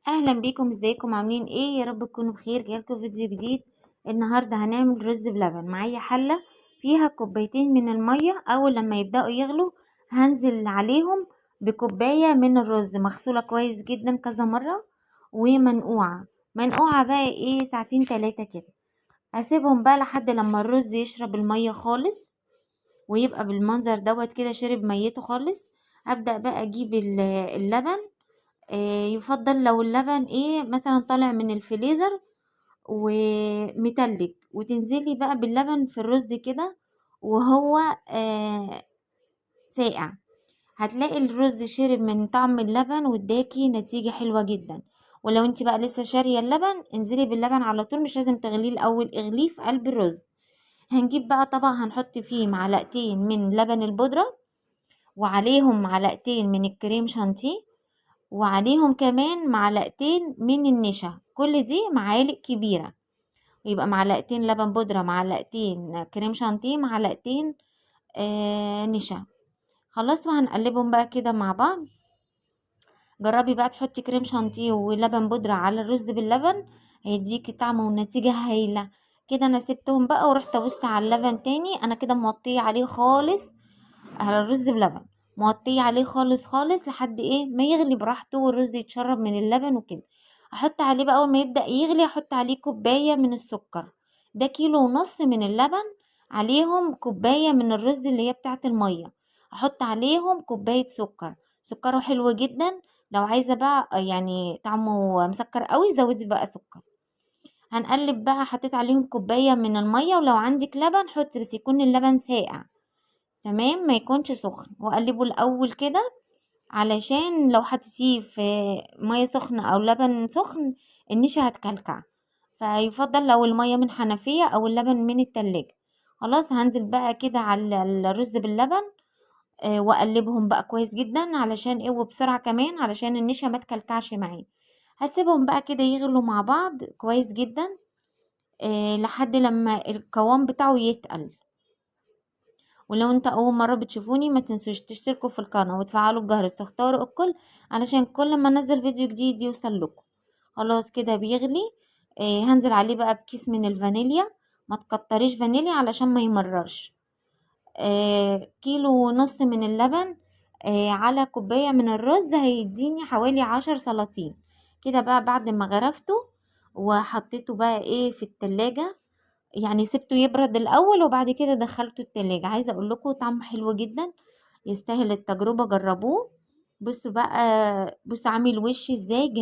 اهلا بيكم، ازيكم؟ عاملين ايه؟ يا رب تكونوا بخير. جايلكم فيديو جديد. النهارده هنعمل رز بلبن. معايا حله فيها كوبايتين من الميه. اول لما يبداوا يغلوا هنزل عليهم بكوبايه من الرز مغسوله كويس جدا كذا مره ومنقوعه بقى ايه ساعتين 3 كده. اسيبهم بقى لحد لما الرز يشرب الميه خالص ويبقى بالمنظر دوت كده، شرب ميته خالص. ابدا بقى اجيب اللبن. يفضل لو اللبن مثلا طالع من الفريزر ومتلج، وتنزلي بقى باللبن في الرز كده وهو ساقع. هتلاقي الرز شرب من طعم اللبن واداكي نتيجة حلوة جدا. ولو انت بقى لسه شارية اللبن، انزلي باللبن على طول، مش لازم تغليه الاول، اغليه في قلب الرز. هنجيب بقى طبق هنحط فيه معلقتين من لبن البودرة، وعليهم معلقتين من الكريم شانتيه، وعليهم كمان معلقتين من النشا. كل دي معالق كبيرة، يبقى معلقتين لبن بودرة، معلقتين كريم شانتيه، معلقتين نشا. خلاص، وهنقلبهم بقى كده مع بعض. جربي بقى تحطي كريم شانتيه ولبن بودرة على الرز باللبن، هيديكي طعم ونتيجة هايلة. كده انا سبتهم بقى ورحت ابص على اللبن تاني. انا كده موطيه عليه خالص، على الرز بلبن، موطيه عليه خالص خالص لحد ما يغلي براحته والرز يتشرب من اللبن وكده. احط عليه بقى اول ما يبدأ يغلي، احط عليه كوباية من السكر. ده كيلو ونص من اللبن، عليهم كوباية من الرز اللي هي بتاعت المية. احط عليهم كوباية سكر. سكره حلو جدا. لو عايزة بقى يعني طعمه مسكر قوي، زودي بقى سكر. هنقلب بقى، حطيت عليهم كوباية من المية، ولو عندك لبن حطي، بس يكون اللبن ساقع تمام، ما يكونش سخن. واقلبه الاول كده، علشان لو حطيتيه في ميه سخنه او لبن سخن النشا هتكلكع. فيفضل لو الميه من حنفيه او اللبن من التلاجة. خلاص، هنزل بقى كده على الرز باللبن. واقلبهم بقى كويس جدا، علشان وبسرعه كمان علشان النشا ما تكلكعش معايا. هسيبهم بقى كده يغلوا مع بعض كويس جدا لحد لما القوام بتاعه يتقل. ولو انت اول مرة بتشوفوني، ما تنسوش تشتركوا في القناة وتفعلوا الجرس، تختاروا الكل علشان كل ما انزل فيديو جديد يوصل لكم. خلاص كده بيغلي. هنزل عليه بقى بكيس من الفانيليا. ما تكتريش فانيليا علشان ما يمررش. كيلو ونص من اللبن على كوباية من الرز هيديني حوالي 10 سلاطين. كده بقى بعد ما غرفته وحطيته بقى في التلاجة، يعني سبته يبرد الاول وبعد كده دخلته التلاجة. عايزه اقول لكم طعمه حلو جدا، يستاهل التجربه، جربوه. بصوا بقى، بصوا عامل وش ازاي.